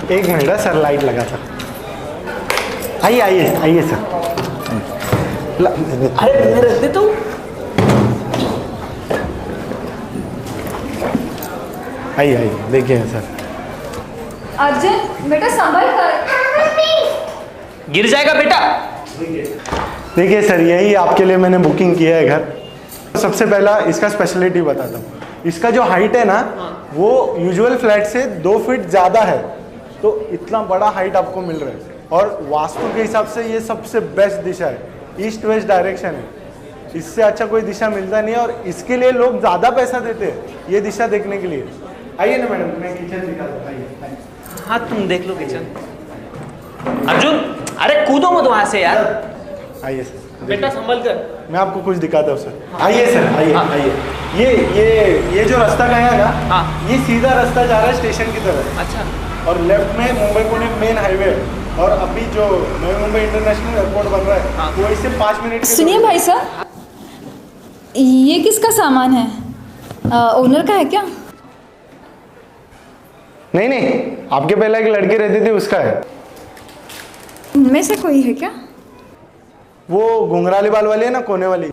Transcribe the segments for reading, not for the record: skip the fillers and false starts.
एक मिनट है sir, light लगा सर। आइए आइए आइए सर। अरे मेरे दे तो। आइए आइए देखिए सर। अजय बेटा संभल कर। गिर जाएगा बेटा। देखिए सर, यही आपके लिए मैंने बुकिंग किया है घर। सबसे पहला इसका स्पेशलिटी बताता हूँ। इसका जो हाइट है ना, वो यूजुअल फ्लैट से 2 फीट ज़्यादा है, तो इतना बड़ा हाइट आपको मिल रहा है। और वास्तु के हिसाब से ये सबसे बेस्ट दिशा है, ईस्ट वेस्ट डायरेक्शन है। इससे अच्छा कोई दिशा मिलता नहीं है, और इसके लिए लोग ज़्यादा पैसा देते हैं ये दिशा देखने के लिए। आइए ना मैडम, मैं किचन दिखा दूँ। आइए। हाँ तुम देख लो किचन। अर्जुन अरे कूदो मत वहां से यार। आइए सर, बेटा संभल कर। मैं आपको कुछ दिखाता हूँ सर। आइए सर, आइए आइए। ये जो रास्ता गया है ना, ये सीधा रास्ता जा रहा है स्टेशन की तरफ। अच्छा। और लेफ्ट में मुंबई पुणे मेन हाईवे है। और अभी जो नई मुंबई इंटरनेशनल एयरपोर्ट बन रहा है, वो इससे 5 मिनट के। सुनिए भाई साहब, ये किसका सामान है? ओनर का है क्या? नहीं नहीं, आपके पहले एक लड़की रहती थी, उसका है। उनमें से कोई है क्या? वो घुंघराले बाल वाली है ना, कोने वाली,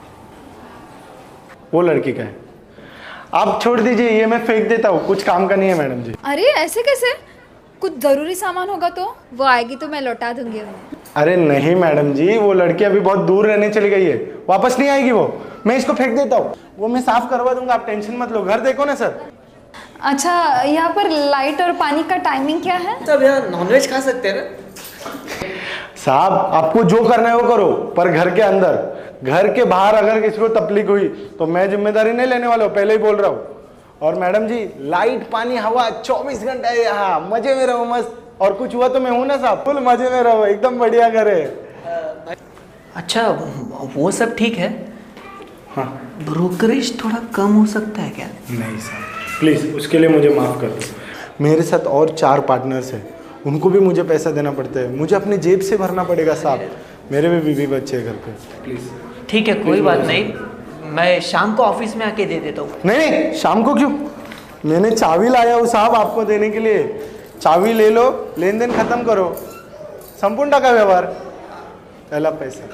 वो लड़की का है। आप छोड़ दीजिए, ये मैं फेंक देता हूँ, कुछ काम का नहीं है मैडम जी। अरे ऐसे कैसे? कुछ जरूरी सामान होगा तो वो आएगी तो मैं लौटा दूंगी उन्हें। अरे नहीं मैडम जी, वो लड़की अभी बहुत दूर रहने चली गई है, वापस नहीं आएगी वो। मैं इसको फेंक देता हूँ, वो मैं साफ करवा दूंगा, आप टेंशन मत लो। घर देखो ना सर। अच्छा, यहाँ पर लाइट और पानी का टाइमिंग क्या है? सब यहाँ नॉनवेज खा सकते हैं ना? साहब आपको जो करना है वो करो, पर घर के अंदर। घर के बाहर अगर किसी को तकलीफ हुई तो मैं जिम्मेदारी नहीं लेने वाला हूँ, पहले ही बोल रहा हूँ। और मैडम जी, लाइट पानी हवा 24 घंटे है यहाँ, मजे में रहो मस्त। और कुछ हुआ तो मैं हूं ना साहब, फुल मजे में रहो, एकदम बढ़िया घर है। अच्छा वो सब ठीक है। हाँ ब्रोकरेज थोड़ा कम हो सकता है क्या? नहीं साहब, प्लीज़ उसके लिए मुझे माफ़ कर दो। मेरे साथ और 4 पार्टनर्स हैं, उनको भी मुझे पैसा देना पड़ता है, मुझे अपनी जेब से भरना पड़ेगा साहब। मेरे भी बीवी बच्चे हैं घर पे, प्लीज़। ठीक है कोई बात नहीं, मैं शाम को ऑफिस में आके दे देता हूँ। नहीं, शाम को क्यों? मैंने चाबी लाया हूँ साहब आपको देने के लिए। चाबी ले लो, लेन देन खत्म करो, संपूर्ण टका व्यवहार, पहला पैसा।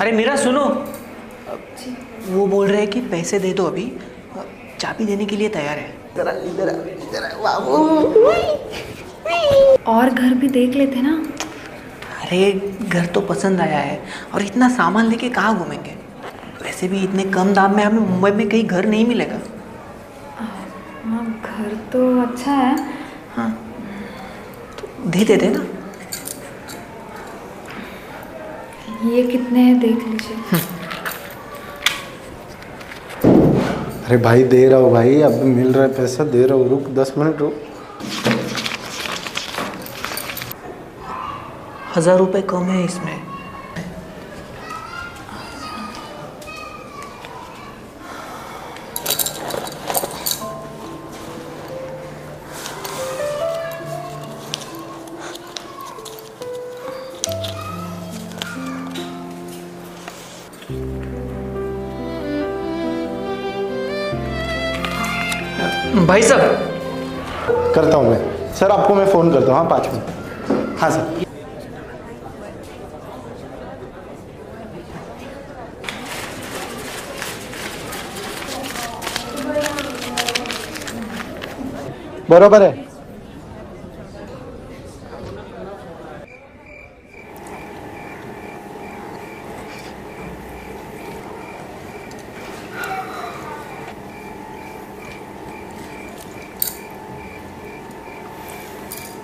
अरे मीरा सुनो, वो बोल रहे हैं कि पैसे दे दो, अभी चाबी देने के लिए तैयार है। जरा इधर बाबू। और घर भी देख लेते ना। अरे घर तो पसंद आया है, और इतना सामान लेके कहाँ घूमेंगे? वैसे भी इतने कम दाम में हमें मुंबई में कहीं घर नहीं मिलेगा। हाँ घर तो अच्छा है। हाँ तो दे देते ना। ये कितने हैं देख लीजिए। अरे भाई दे रहा हूँ भाई, अब मिल रहा है पैसा, दे रहा हूँ, रुक 10 मिनट रुक। 1000 रुपये कम है इसमें। भाई साहब करता हूँ मैं सर, आपको मैं फ़ोन करता हूँ। हाँ 5 मिनट। हाँ सर। बरोबर है।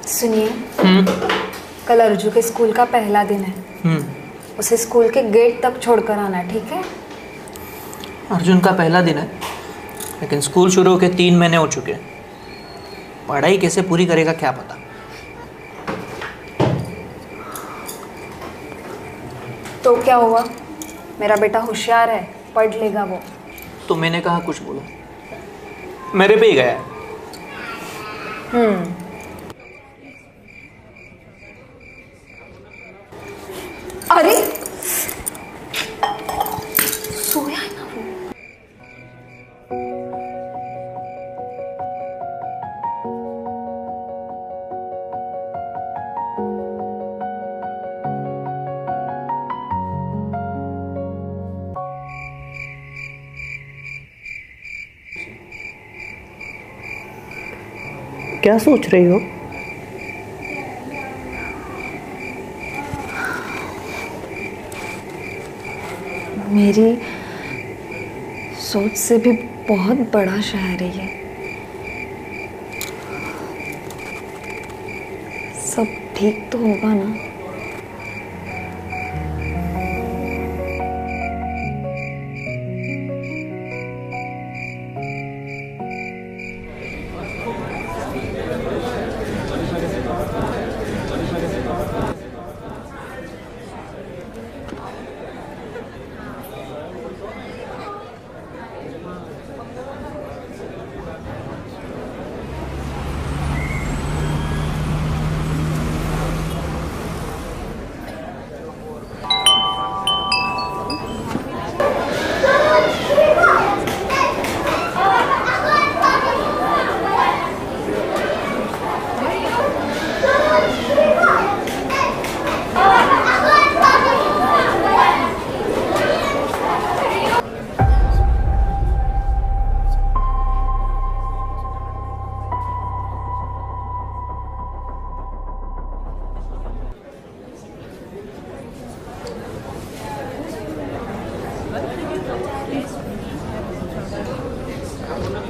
सुनिए, कल अर्जू के स्कूल का पहला दिन है। उसे स्कूल के गेट तक छोड़कर आना, ठीक है? अर्जुन का पहला दिन है, लेकिन स्कूल शुरू होके 3 महीने हो चुके हैं। पढ़ाई कैसे पूरी करेगा क्या पता। तो क्या हुआ? मेरा बेटा होशियार है, पढ़ लेगा वो। तो मैंने कहा कुछ बोला, मेरे पे ही गया। अरे सोया है ना वो। क्या सोच रही हो? मेरी सोच से भी बहुत बड़ा शहर है ये। सब ठीक तो होगा ना?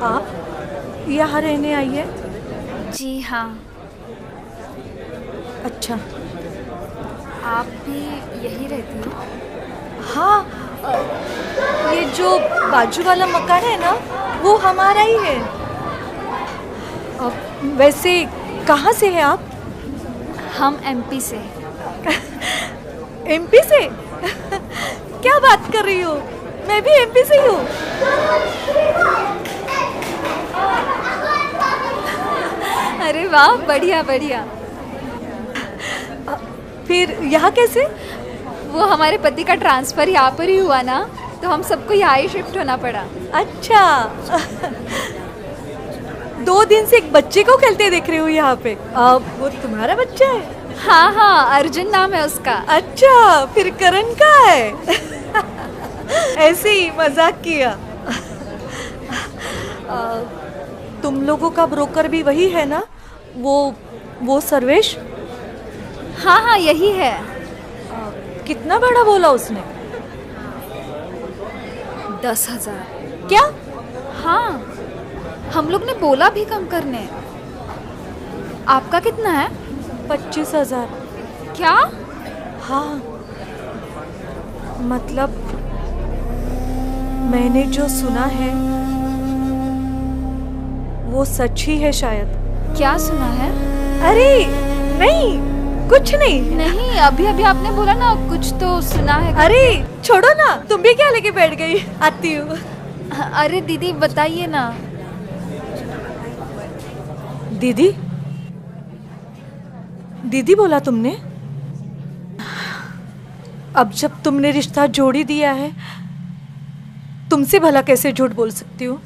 आप यहाँ रहने आई है? जी हाँ। अच्छा। आप भी यही रहती हो? हाँ, ये जो बाजू वाला मकान है ना, वो हमारा ही है। वैसे कहाँ से हैं आप? हम एमपी से। एमपी से? क्या बात कर रही हो? मैं भी एमपी से ही हूँ। अरे वाह, बढ़िया बढ़िया। फिर यहाँ कैसे? वो हमारे पति का ट्रांसफ़र यहाँ पर ही हुआ ना, तो हम सबको यहाँ ही शिफ्ट होना पड़ा। अच्छा। 2 दिन से एक बच्चे को खेलते देख रही हूँ यहाँ पे। वो तुम्हारा बच्चा है? हाँ हाँ, अर्जुन नाम है उसका। अच्छा, फिर करण का है? ऐसे ही मजाक किया। तुम लोगों का ब्रोकर भी वही है ना? वो सर्वेश? हाँ हाँ, यही है। कितना बड़ा बोला उसने? 10,000। क्या? हाँ, हम लोग ने बोला भी कम करने। आपका कितना है? 25,000। क्या? हाँ, मतलब मैंने जो सुना है वो सच ही है शायद। क्या सुना है? अरे नहीं, कुछ नहीं। नहीं, अभी अभी आपने बोला ना कुछ तो सुना है। अरे छोड़ो ना, तुम भी क्या लेके बैठ गई? आती हूँ। अरे दीदी बताइए ना। दीदी? दीदी बोला तुमने? अब जब तुमने रिश्ता जोड़ ही दिया है, तुमसे भला कैसे झूठ बोल सकती हूँ?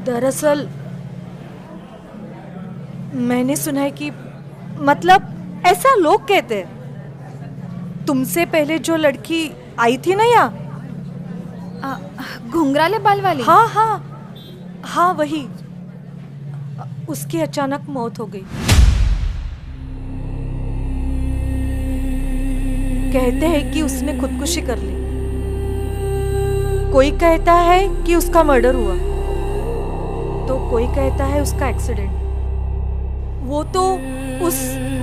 दरअसल मैंने सुना है कि, मतलब ऐसा लोग कहते हैं, तुमसे पहले जो लड़की आई थी ना यहाँ, घुंघराले बाल वाली? हाँ हाँ हाँ, वही। उसकी अचानक मौत हो गई। कहते हैं कि उसने खुदकुशी कर ली। कोई कहता है कि उसका मर्डर हुआ, तो कोई कहता है उसका एक्सीडेंट। वो तो उस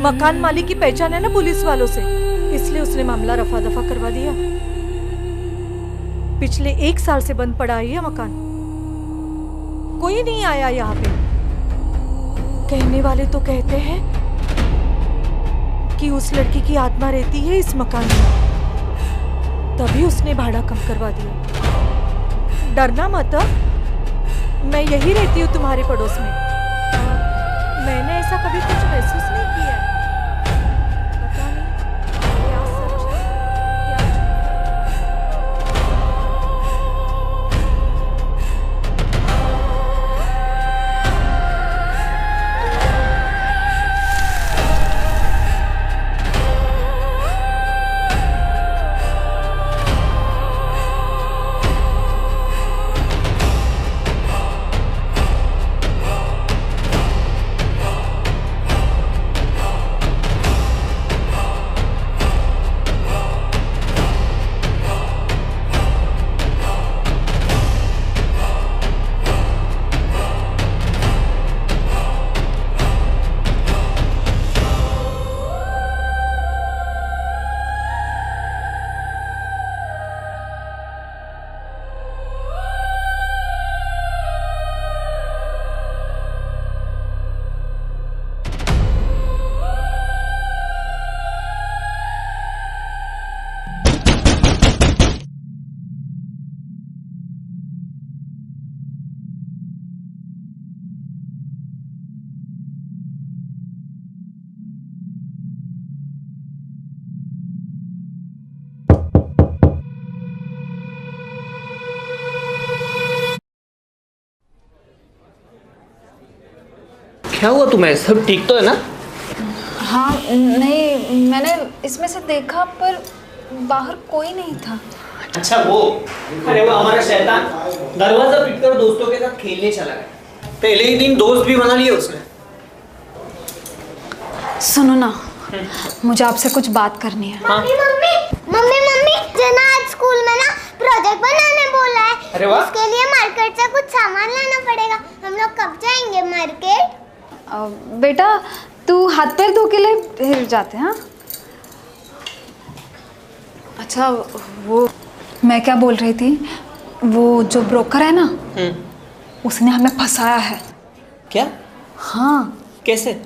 मकान मालिक की पहचान है ना पुलिस वालों से, इसलिए उसने मामला रफा दफा करवा दिया। पिछले 1 साल से बंद पड़ा है यह मकान, कोई नहीं आया यहाँ पे। कहने वाले तो कहते हैं कि उस लड़की की आत्मा रहती है इस मकान में, तभी उसने भाड़ा कम करवा दिया। डरना मत, मैं यही रहती हूँ तुम्हारे पड़ोस में। मैंने ऐसा कभी कुछ महसूस नहीं किया। पता नहीं क्या सच है, क्या क्या हुआ तुम्हें? सब ठीक तो है ना? हाँ नहीं, मैंने इसमें से देखा पर बाहर कोई नहीं था। अच्छा वो, अरे वो हमारा शैतान दरवाजा पीटकर दोस्तों के साथ खेलने चला गया। पहले ही दिन दोस्त भी बना लिए उसने। सुनो ना, मुझे आपसे कुछ बात करनी है। हाँ? मम्मी जना आज स्कूल में ना प्रोजेक्ट बनाने बोला है। अरे वाह। उसके लिए मार्केट से कुछ सामान लाना पड़ेगा। हम लोग कब जाएंगे मार्केट? बेटा तू हाथ पैर धो के लिए फिर जाते हैं। हाँ अच्छा, वो मैं क्या बोल रही थी, वो जो ब्रोकर है ना, उसने हमें फंसाया है। क्या? हाँ। कैसे?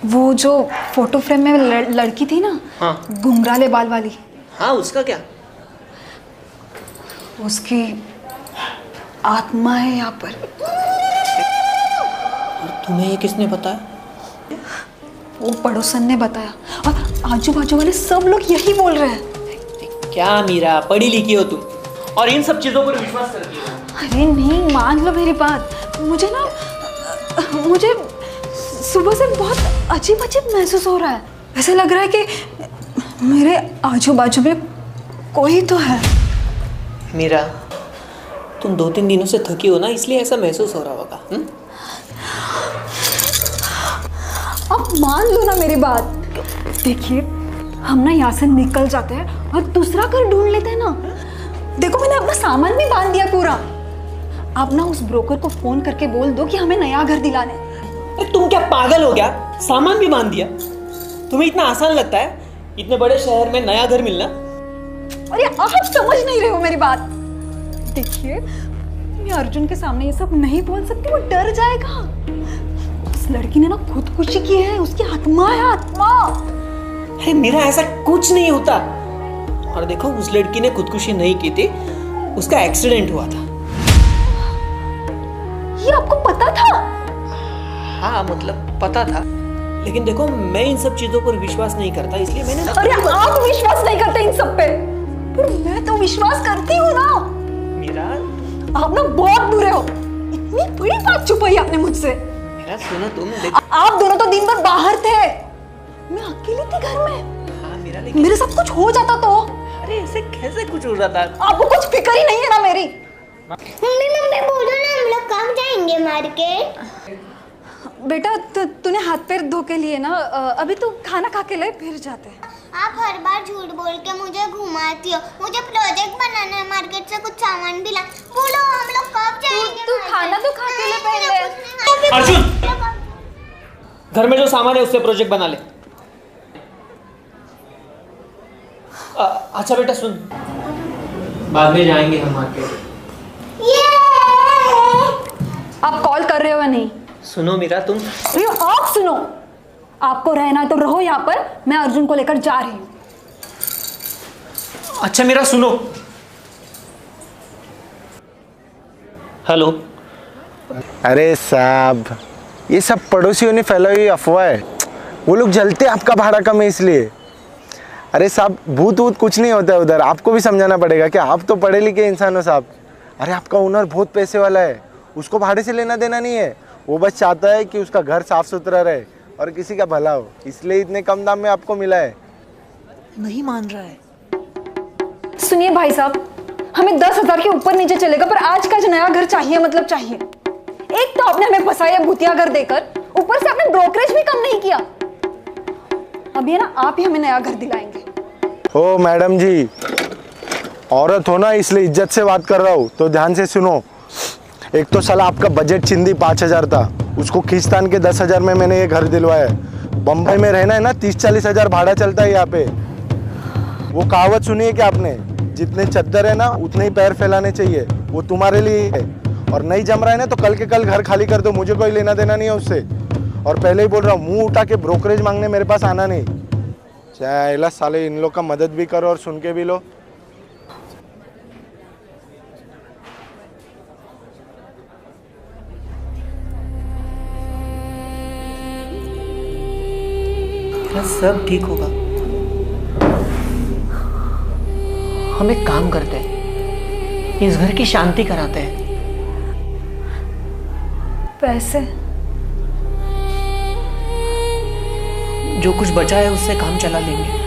वो जो फोटो फ्रेम में लड़की थी ना, हाँ। घुंघराले बाल वाली। हाँ, उसका क्या? उसकी आत्मा है यहाँ पर। तुम्हें ये किसने बताया? वो पड़ोसन ने बताया और आजू बाजू वाले सब लोग यही बोल रहे हैं। क्या मीरा, पढ़ी लिखी हो तुम और इन सब चीजों पर विश्वास करती हो? अरे नहीं, मान लो मेरी बात। मुझे सुबह से बहुत अजीब महसूस हो रहा है। ऐसे लग रहा है कि मेरे आजू बाजू में कोई तो है। मीरा, तुम 2-3 दिनों से थकी हो ना, इसलिए ऐसा महसूस हो रहा होगा। आप मान लो ना मेरी बात। देखिए, हम ना यहाँ से निकल जाते हैं और दूसरा घर ढूंढ लेते हैं ना। देखो, मैंने अपना सामान भी बांध दिया पूरा। आप ना उस ब्रोकर को फोन करके बोल दो कि हमें नया घर दिलाने। तुम क्या पागल हो गया? सामान भी बांध दिया? तुम्हें इतना आसान लगता है इतने बड़े शहर में नया घर मिलना? अरे आप समझ नहीं रहे हो मेरी बात। देखिए, मैं अर्जुन के सामने ये सब नहीं बोल सकती, वो डर जाएगा। उस लड़की ने ना खुदकुशी की है, उसकी आत्मा है, आत्मा। अरे मीरा, ऐसा कुछ नहीं होता। और देखो, उस लड़की ने खुदकुशी नहीं की थी, उसका एक्सीडेंट हुआ था। ये आपको पता था? हाँ, मतलब पता था, लेकिन देखो मैं इन सब चीजों पर विश्वास नहीं करता, इसलिए मैंने। अरे आप विश्वास नहीं करते इन सब पे, पर मैं तो विश्वास करती हूँ ना। मीरा, आप ना बहुत बुरे हो। इतनी बड़ी बात छुपाई आपने मुझसे। मीरा सुनो, तुम देखो। आप दोनों तो दिन भर बाहर थे, मैं अकेली थी घर में। हाँ मीरा, लेकिन मेरे साथ कुछ हो जाता तो। अरे ऐसे कैसे कुछ हो जाता? आपको कुछ फिक्र ही नहीं है ना मेरी। मम्मी बोलो ना, हम लोग कब जाएंगे मार्केट? बेटा तूने हाथ पैर धो के लिए ना, अभी तू खाना खा के ले, फिर जाते हैं। आप हर बार झूठ बोल के मुझे घुमाती हो। मुझे प्रोजेक्ट बनाना है, मार्केट से कुछ सामान भी ला। बोलो हम लोग कब जाएंगे? तू खाना तो खा के ले पहले। अर्जुन, घर में जो सामान है उससे प्रोजेक्ट बना ले। अच्छा बेटा सुन, बाद में जाएंगे हम मार्केट। आप कॉल कर रहे हो या नहीं? सुनो मीरा, तुम। अरे आप सुनो, आपको रहना है तो रहो यहाँ पर, मैं अर्जुन को लेकर जा रही हूँ। अच्छा मीरा सुनो। हेलो। अरे साहब, ये सब पड़ोसियों ने फैलाई हुई अफवाह है। वो लोग जलते आपका भाड़ा कम है इसलिए। अरे साहब, भूत वूत कुछ नहीं होता है उधर। आपको भी समझाना पड़ेगा कि आप तो पढ़े लिखे इंसान हो साहब। अरे आपका ओनर बहुत पैसे वाला है, उसको भाड़े से लेना देना नहीं है। वो बस चाहता है कि उसका घर साफ सुथरा रहे और किसी का भला हो, इसलिए इतने कम दाम में आपको मिला है। नहीं मान रहा है। सुनिए भाई साहब, हमें 10,000 के ऊपर नीचे चलेगा, पर आज का जो नया घर चाहिए, मतलब चाहिए। एक तो आपने हमें फंसाया भूतिया घर देकर, ऊपर से आपने ब्रोकरेज भी कम नहीं किया। अब ये ना आप ही हमें नया घर दिलाएंगे। ओ मैडम जी, औरत हो ना इसलिए इज्जत से बात कर रहा हूँ, तो ध्यान से सुनो। एक तो साला आपका बजट चिंदी 5,000 था, उसको खींचतान के 10,000 में मैंने ये घर दिलवाया है। बम्बई में रहना है ना, 30-40 हज़ार भाड़ा चलता है यहाँ पे। वो कहावत सुनी है क्या आपने, जितने चद्दर है ना उतने ही पैर फैलाने चाहिए। वो तुम्हारे लिए है, और नहीं जम रहा है ना तो कल के कल घर खाली कर दो, मुझे कोई लेना देना नहीं है उससे। और पहले ही बोल रहा हूँ, मुंह उठा के ब्रोकरेज मांगने मेरे पास आना नहीं। चाहे साले इन लोग का मदद भी करो और सुन के भी लो। सब ठीक होगा। हम एक काम करते हैं, इस घर की शांति कराते हैं। पैसे जो कुछ बचा है उससे काम चला लेंगे।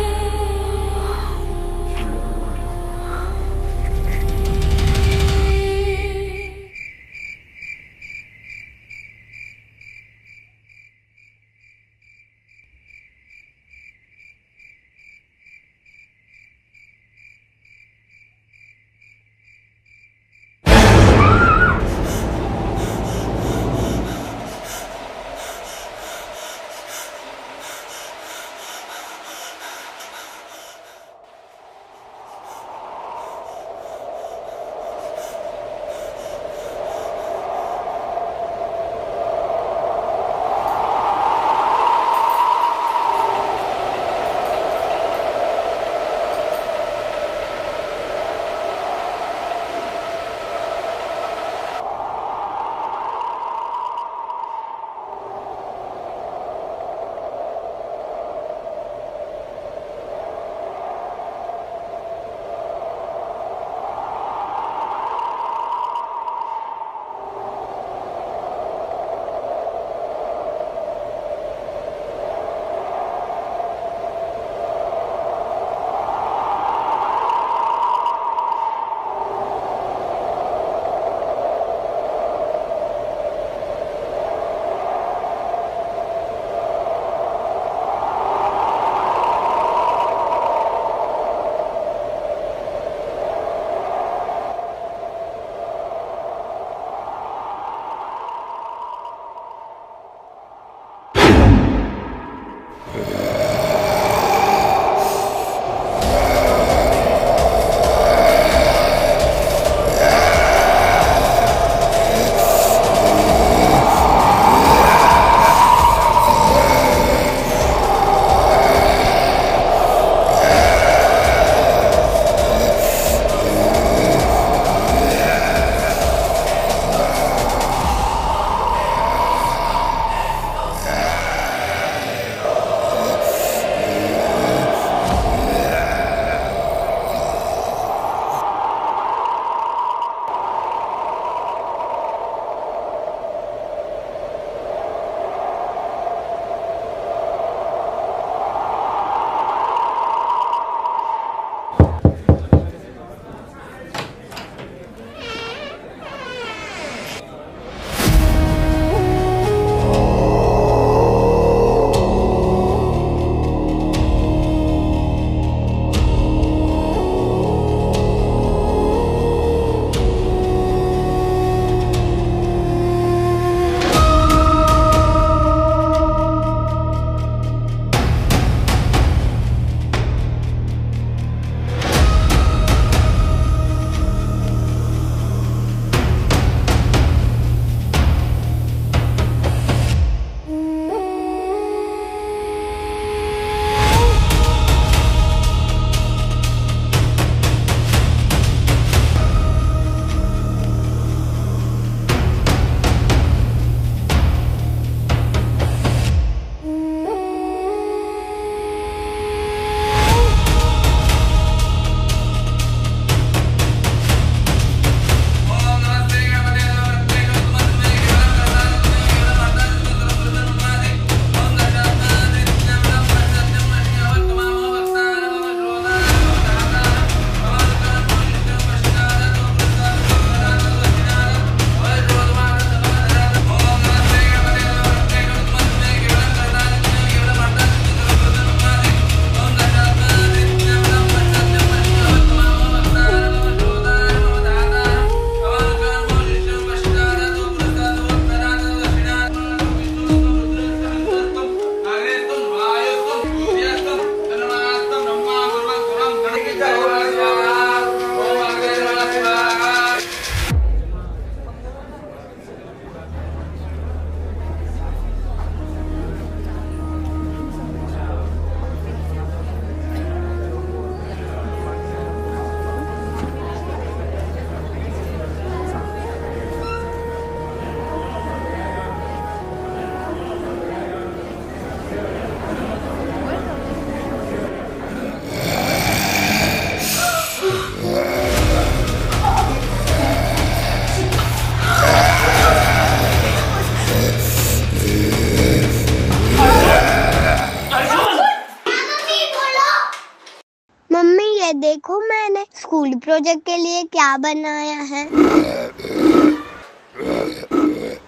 स्कूल प्रोजेक्ट के लिए क्या बनाया है?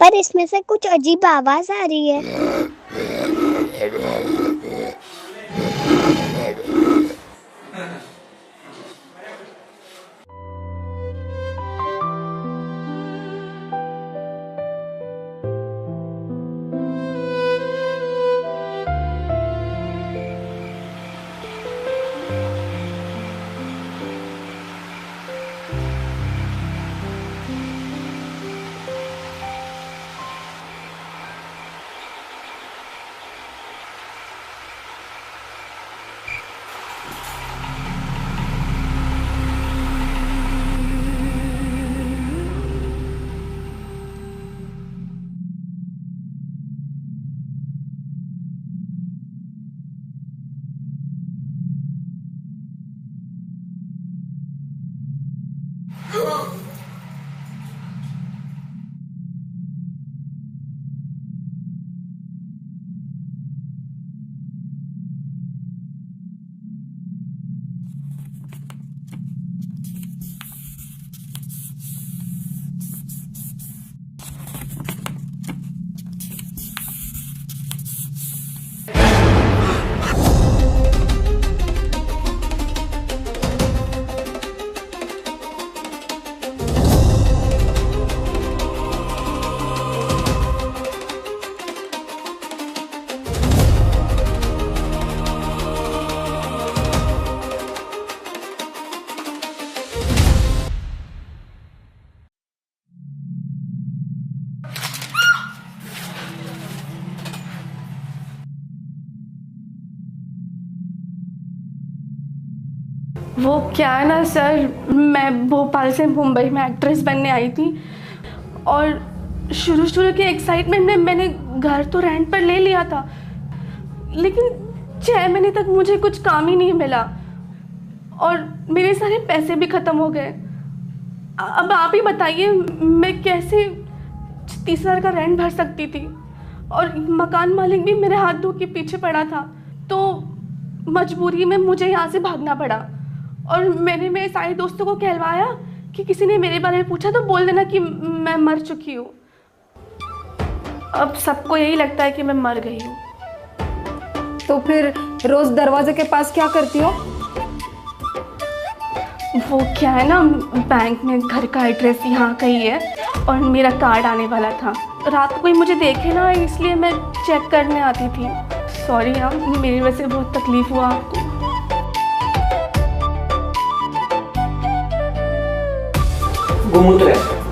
पर इसमें से कुछ अजीब आवाज आ रही है। वो क्या है ना सर, मैं भोपाल से मुंबई में एक्ट्रेस बनने आई थी और शुरू के एक्साइटमेंट में मैंने घर तो रेंट पर ले लिया था, लेकिन 6 महीने तक मुझे कुछ काम ही नहीं मिला और मेरे सारे पैसे भी ख़त्म हो गए। अब आप ही बताइए मैं कैसे 30,000 का रेंट भर सकती थी, और मकान मालिक भी मेरे हाथ धो के पीछे पड़ा था, तो मजबूरी में मुझे यहाँ से भागना पड़ा। और मैंने मेरे सारे दोस्तों को कहलवाया कि किसी ने मेरे बारे में पूछा तो बोल देना कि मैं मर चुकी हूँ। अब सबको यही लगता है कि मैं मर गई हूँ। तो फिर रोज दरवाजे के पास क्या करती हो? वो क्या है ना, बैंक में घर का एड्रेस यहाँ का ही है और मेरा कार्ड आने वाला था। रात को कोई मुझे देखे ना, इसलिए मैं चेक करने आती थी। सॉरी यार, मेरी वजह से बहुत तकलीफ हुआ आपको। गोमूत्र है।